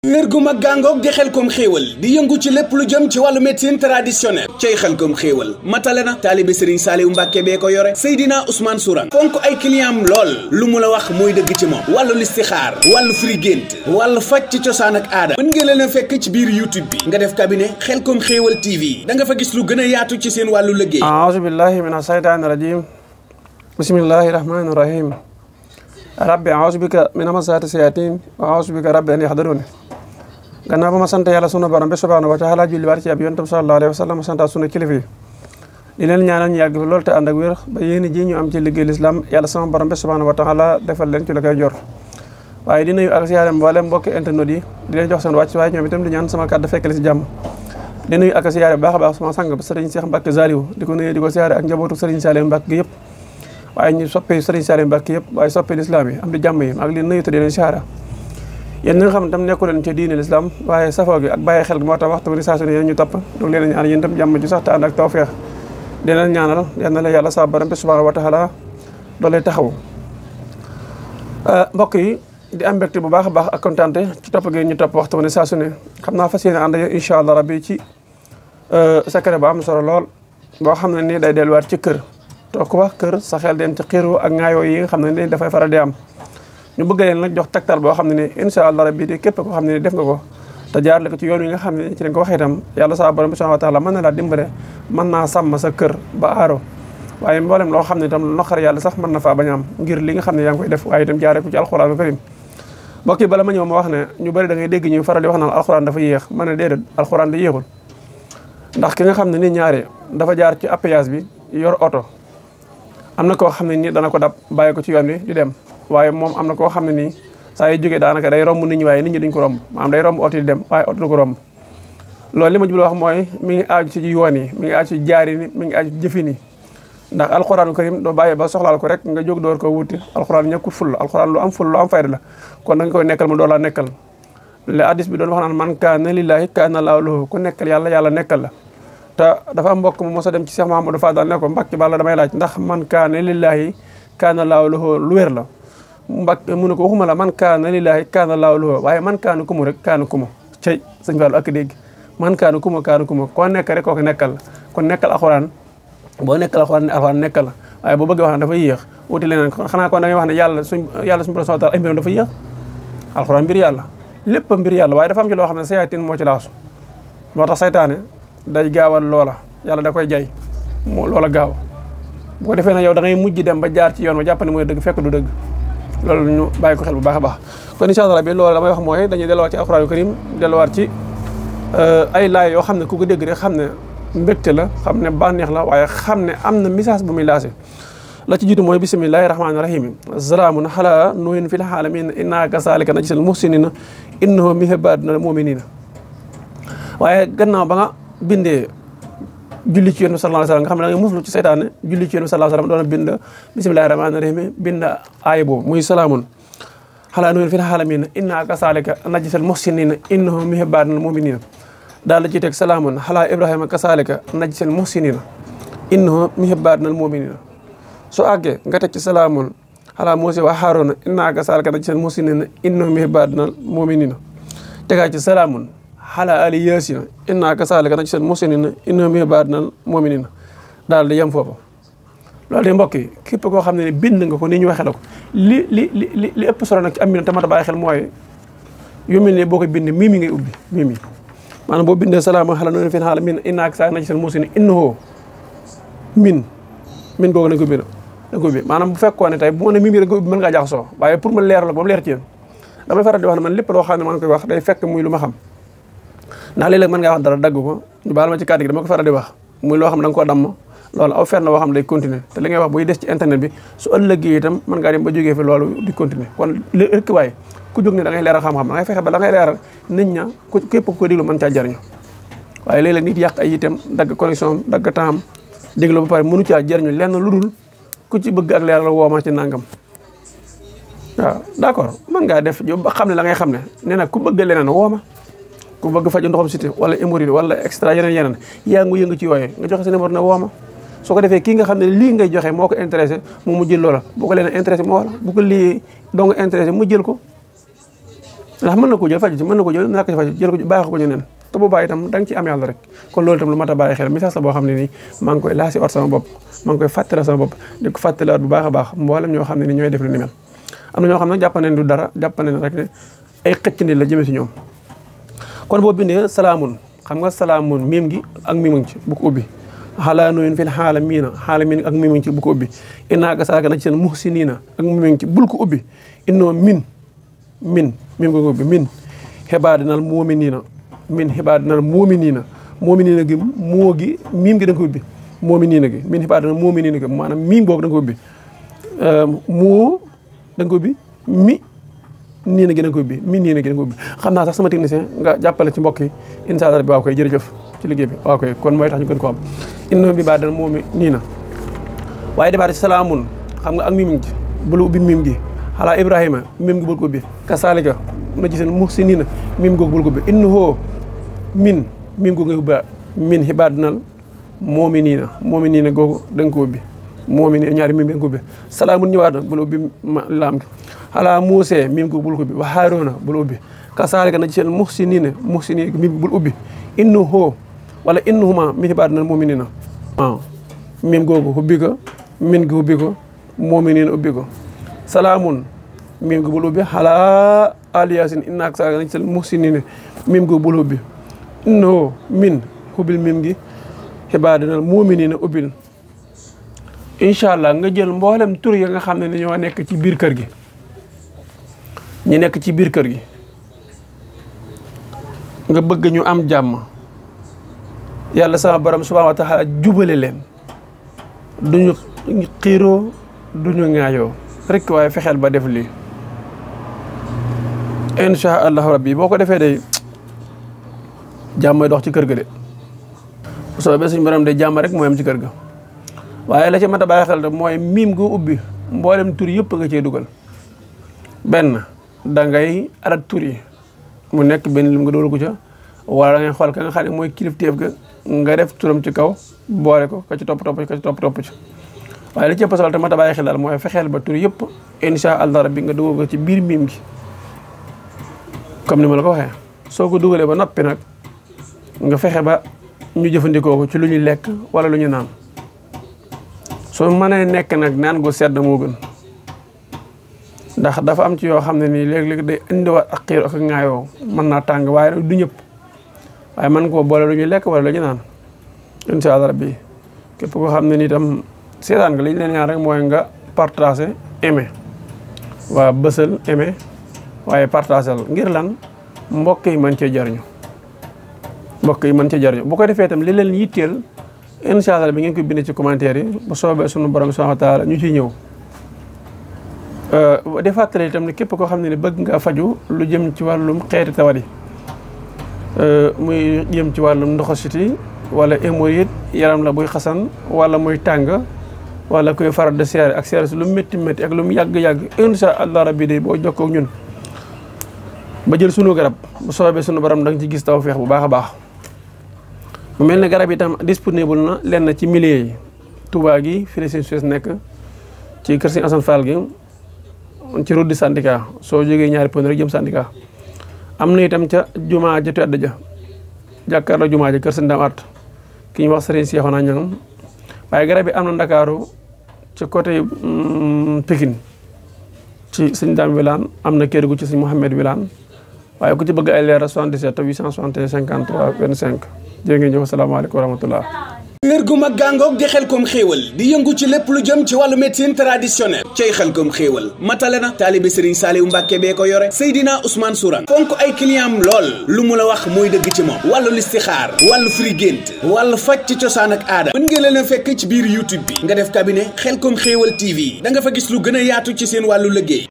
kër gu mag gàngoog di Xelcom xéewal di yëngu ci lépp lu jëm ci wàllu médecine traditionnelle cay Xelcom xéewal matale na taalibe Serigne Saliou Mbacke bee ko yore Seydina Ousmane Sourang fonk ay clientam lool lu mu la wax mooy dëgg ci moom wàllu listixaar wàllu firi gént wàllu faj ci cosaan ak aada mën ngeen leen a fekk ci biir YouTube bi nga def cabinet Xelcom xéewal TV da nga fa gis lu gën a yaatu ci seen wàllu liggéey. a'uuzu billahi mina shaytaani rajim bismillahi rahmaani rahim rabbi a'uuzu bika min hamazaati sayaatiin wa a'uuzu bika rabbi an yahduruun gannaaw ba ma sant yàlla sunu borom bi subhaanahu wa taala julli waat ci ab yonent bi sallallahu alayhi wa sallam sant sunu kilifa yi di leen ñaanal ñu yàgg fi loolu te ànd ak wér ba yéen ji ñu am ci liggéey lislaam yàlla sama borom bi subhaanahu wa taala defal leen ci la koy jor waaye di nuyu ak siyaare mboolem mbokki internet yi di leen jox seen wàcc waaye ñoom itam di ñaan sama kàddu fekkale si jàmm di nuyu ak siyaare bu baax a baax sama sang bi Serigne Cheikh Mbacke Saliou di ko nuyu di ko siyaare ak njabootu Serigne Saliou Mbacke gi yëpp waaye ñu soppee Serigne Saliou Mbacke yëpp waaye soppee lislaam yi am di jàmm yi ak li nuyu te di leen siyaare yéen ñi nga xam ne tam nekku leen ci diine l'islam waaye safoo gi ak bàyyi xel gi moo tax waxtu bi saa su ne yéen ñu topp donc leen ñaan yéen tam jàmm ju sax te ànd ak tawfeex di leen ñaanal yal na la yàlla sa borom bi subhanahu wa taala doole taxaw mbokk yi di am mbégte bu baax a baax ak kontaante ci topp gi ñu topp waxtu bi saa su ne xam naa fas yéene ànd ak incha allah rabbi ci secret bu am solo lool boo xam ne nii day delluwaat ci kër toog ko wax kër sa xel dem ci xiiroo ak ŋaayoo yi nga xam ne ni dafay faral di am ñu bëgg leen nag jox tegtal boo xam ne ni incha allah rabbi di képp koo xam ne ni def nga ko te jaarale ko ci yoon wi nga xam ne ci lañ ko waxee itam yàlla sa borom bi subhanahu wa taala mën na laa dimbale mën naa sàmm sa kër ba aaro waaye mboolem loo xam ne itam naqar yàlla sax mën na faa bañ a am ngir li nga xam ne yaa ngi koy def waaye itam jaaree ko ci alxuraan karim mbokk yi bala ma ñëw ma wax ne ñu bëri da ngay dégg ñu faral di wax naan alxuraan dafa yéex ma ne déedéet alxuraan da yéexul ndax ki nga xam ne ni ñaare dafa jaar ci appayage bi yor oto am na koo xam ne ni dana ko dab bàyyi ko ci yoon wi di dem waaye moom am na koo xam ne nii saa yu jógee daanaka day romb nit ñi waaye nit ñi duñ ko romb maanaam day romb oto yi dem waaye oto du ko romb loolu li ma jublu wax mooy mi ngi aaju ci yoon yi mi ngi aaju ci jaari ni mi ngi aaju ci jëfin yi ndax alxuraanu karim doo bàyyi ba soxlaal ko rek nga jóg door ko wuti alxuraan ñàkkul ful alxuraan lu am ful lu am fayda la kon da nga koy nekkal mu doo laa nekkal le hadis bi doon wax naan man kaana lillaahi kaana laahu lahu ku nekkal yàlla yàlla nekkal la te dafa am mbokk mu mos a dem ci Cheikh Mahamadou Fadal ne ko Mbàkke bala damay laaj ndax man kaana lillaahi kaana laahu lahu lu wér la Mbàkke mu ne ko waxuma la man kaana lillaahi kaana laahu lahu waaye man kaana kumu rek kaana kumu cey sëñ Fallu ak dégg man kaana kumu koo nekk rek kooku nekkal la kon nekkal alxuraan boo nekkal alxuraan nekkal la waaye boo bëgg wax ne dafa yéex wuti leneen xanaa kon da ngay wax ne yàlla suñu borom subhanahu wa taala ay mbiram dafa yéex alxuraan mbir yàlla lépp mbir yàlla waaye dafa am ci loo xam ne sayaatin moo ci laasu moo tax saytaane day gaawal loola yàlla da koy jay moo loola gaaw bu ko defee nag yow da ngay mujj dem ba jaar ci yoon ba jàpp ne mooy dëgg fekk du dëgg loolu ñu bàyyi ko xel bu baax a baax kon incha allah bi loolu damay wax mooy dañuy delluwaat ci alxuraanu karim delluwaat ci ay laay yoo xam ne ku ko dégg rek xam ne mbégte la xam ne bànneex la waaye xam ne am na message bu muy lancé la ci jiitu mooy bismillahi rahmaani rahim salaamun ala nuuhin fil aalamiin innaa kazaalika najzil muhsiniina innahu min ibaadinal mu'miniina waaye gannaaw ba nga bindee julli ci yonent bi sallallahu alayhi wa sallam nga xam ne da ngay muslu ci seytaane julli ci yonent bi sallallahu alayhi wa sallam doon bind bismillahi rahmaani rahim bind aaya boobu muy salaamun ala nuuhin fil aalamiin innaa kazaalika najzil muhsiniina innahu min ibaadinal mu'miniina daal la ci teg salaamun ala ibrahima kazaalika najzil muhsiniina innahu min ibaadinal mu'miniina su àggee nga teg ci salaamun ala Muusaa wa Haaruuna innaa kazaalika najzil muhsiniina innahum min ibaadinal mu'miniina tegaat ci salaamun ala ali Yaasiin innaa kazaalika najzil muhsiniina innahum min ibaadinal mu'miniina daal di yem foofu. loolu de mbokk yi képp koo xam ne bind nga ko ni ñu waxee la ko li ëpp solo nag ci am na tamit bàyyi xel mooy yu mel ne boo ko bind mii mi ngay ubbi mii mi maanaam boo bindee salaamun ala nuuhin fil aalamiin innaa kazaalika najzil muhsiniina innahu min googu nañ ko bind da ko bi maanaam bu fekkoon ne tey bu ma ne mii mi rek ubbi mën ngaa jaxasoo waaye pour ma leer la ba mu leer ci yéen damay faral di wax ne man lépp loo xam ne maa ngi koy wax day fekk muy lu ma xam ndax léeg-léeg mën ngaa wax dara dagg ko ñu baal ma ci kàddu gi dama ko faral di wax muy loo xam ne da nga koo damm loolu aw fenn boo xam ne day continuer te li ngay wax buy des ci internet bi su ëllëgee itam mën ngaa dem ba jógee fi loolu di continuer kon li ëkk waaye ku jóg ne da ngay leeral xam-xam da ngay fexe ba da ngay leeral nit ña képp ku ko déglu mën caa jariñu waaye léeg-léeg nit yàq ay itam dagg connexion dagg temps déglu ba pare mënu caa jariñu lenn lu dul ku ci bëgg ak leeral wooma ci nangam waaw d'accord mën ngaa def yow ba xam ne la ngay xam ne nee na ku bëgg leneen wooma ku bëgg faju ndoxam cité wala hémorroïde wala extra yeneen yaa ngi yëngu ci yooyee nga joxe sa numéro ne wooma soo ko defee kii nga xam ne lii ngay joxe moo ko intéressé mu jël loola boo ko leneen intéressé moo wala bu ko lii dong intéressé mu jël ko ndax mën na ko jël faju ci mën na ko jël nak ci faju jël ko baax ko ñu neen te bu bàyyi itam da nga ci am yàlla rek kon loolu itam lu mat a bàyyi xel message la boo xam ne nii maa ngi koy laasi ot sama bopp maa ngi koy fàttali sama bopp di ko fàttaliwaat bu baax a baax mboolem ñoo xam ne ni ñooy def lu ni mel am na ñoo xam ne jàpp nañ du dara jàpp nañ rek ne ay xëcc ni la jëmee si ñoom kon boo bindee salaamun xam nga salaamun miim gi ak miimuñ ci bu ko ubbi xalaa nuyin fil xaalamiina xaalamiin ak miimuñ ci bu ko ubbi innaa kasaaka na ci seen muhsiniina ak miimuñ ci bul ko ubbi innoo min miim ko ubbi min xibaadinal muuminiina min xibaadinal muuminiina muuminiina gi moo gi miim gi da nga ko ubbi muuminiina gi min xibaadinal muuminiina gi maanaam miim boobu da nga ko ubbi moo da nga ko ubbi mi nii na gën a ko ubbi mi nii na gën a ko ubbi xam naa sax sama technicien nga jàppale ci mbokk yi incha allah bi waaw koy jërëjëf ci liggéey bi waaw koy kon mooy tax ñu gën ko am inno bi baa dal moom nii na waaye defaat ci salaamun xam nga ak mim ci bulu ubbi mim gi xalaa ibrahima mim gi bul ko ubbi kasaalika na ci seen muhsiniina mim googu bul ko ubbi innahu min mim googu nga ubbi min xibaadinal mu'miniina googu da nga ko ubbi mu'miniina ñaari mim da nga ko ubbi salaamun ñëwaat na bulu ubbi laam gi xalaa muusee mim ko bul ko ubbi wa haaroona bul ubbi kasaalika na ci seen muhsiniina mim bul ubbi innahu wala innahuma min ibaadinal mu'miniina waaw mim googu ubbi ko min gi ubbi ko mu'miniina ubbi ko salaamun mim gi bul ubbi xalaa ali yaasin innaa kasaalika na ci seen muhsiniina mim googu bul ubbi innahu min ubbil mim gi ibaadinal mu'miniina ubbil incha allah nga jël mboolem tur ya nga xam ne ñoo nekk ci biir kër gi ñi nekk ci biir kër gi nga bëgg ñu am jàmm yàlla sama borom subhaanahu wa taala jubale leen duñu xiiroo duñu ŋaayoo rek waaye fexeel ba def lii insha allahu rabbi boo ko defee day jàmm dox ci kër ga de bu soobee suñu borom de jàmm rek mooy am ci kër ga waaye la ci mat a bàyyi xel de mooy miim gu ubbi mboolem tur yëpp nga cee dugal benn da ngay adat tur yi mu nekk benn lim nga doolu ko ca wala da ngay xool ka nga xam ne mooy kilifteef ga nga def turam ci kaw boole ko ka ci topp ci waaye li ci ëpp solo te mat a bàyyi xel daal mooy fexeel ba tur yëpp insha allah rabbi nga dugal ko ci biir miim gi comme ni ma la ko waxee soo ko dugalee ba noppi nag nga fexe ba ñu jëfandikoo ko ci lu ñuy lekk wala lu ñu naan soo mënee nekk nag naan gu sedd moo gën ndax dafa am ci yoo xam ne nii léeg-léeg day indiwaat ak xiir ak ŋaayoo mën naa tàng waaye nag du ñëpp waaye mën koo boole lu ñuy lekk wala lu ñu naan incha allah rabbi képp koo xam ne nii tam seetaan nga li ñu leen ñaan rek mooy nga partager aimer waa bësal aimer waaye partager ngir lan mbokk yi mën cee jariñu bu ko defee itam li leen yitteel incha allah bi ngeen ko bind ci commentaire yi bu soobee sunu borom subhanahu wa taala ñu ciy ñëw di fàttali itam ne képp koo xam ne bëgg nga faju lu jëm ci wàllum xeeti tawat yi muy jëm ci wàllum ndoxositi wala hémorroïde yaram la buy xasan wala muy tàng wala kuy faral de seere ak seere si lu métti ak lu mu yàgg-yàgg insha allah rabbi day boo jokkoo ak ñun ba jël sunu garab bu soobee sunu borom da nga ci gis tawfeex bu baax a baax mu mel ne garab yi itam disponible na lenn ci milliers yi Touba gi fii la seen Suisse nekk ci kër Sëñ Assane Fall gi ci route du syndicat soo jógee ñaari pon rek jëm syndicat am na itam ca jumaa ja tedd ja jàkkaarloo jumaa ja kër Sëñ Dame At ki ñu wax Serigne Cheikhouna Niang waaye garab yi am na Ndakaaru ci côté Pikine ci Sëñ Dame Wilane am na Kédougou ci Sëñ Mouhamed Wilane waaye ku ci bëgg ay leeral 77 861 53 25 jërë ngeen jëf asalaamaaleykum wa rahmatullah kër gu mag gàngoog di Xelcom xéewal di yëngu ci lépp lu jëm ci wàllu médecine traditionnelle cay Xelcom xéewal matale na taalibe Serigne Saliou Mbacke bee ko yore Seydina Ousmane Sourang fonk ay client am lool lu mu la wax mooy dëgg ci moom wàllu listixaar wàllu firi gént wàllu faj ci cosaan ak aada mën ngeen leen a fekk ci biir YouTube bi nga def cabinet Xelcom xéewal TV da nga fa gis lu gën a yaatu ci seen wàllu liggéey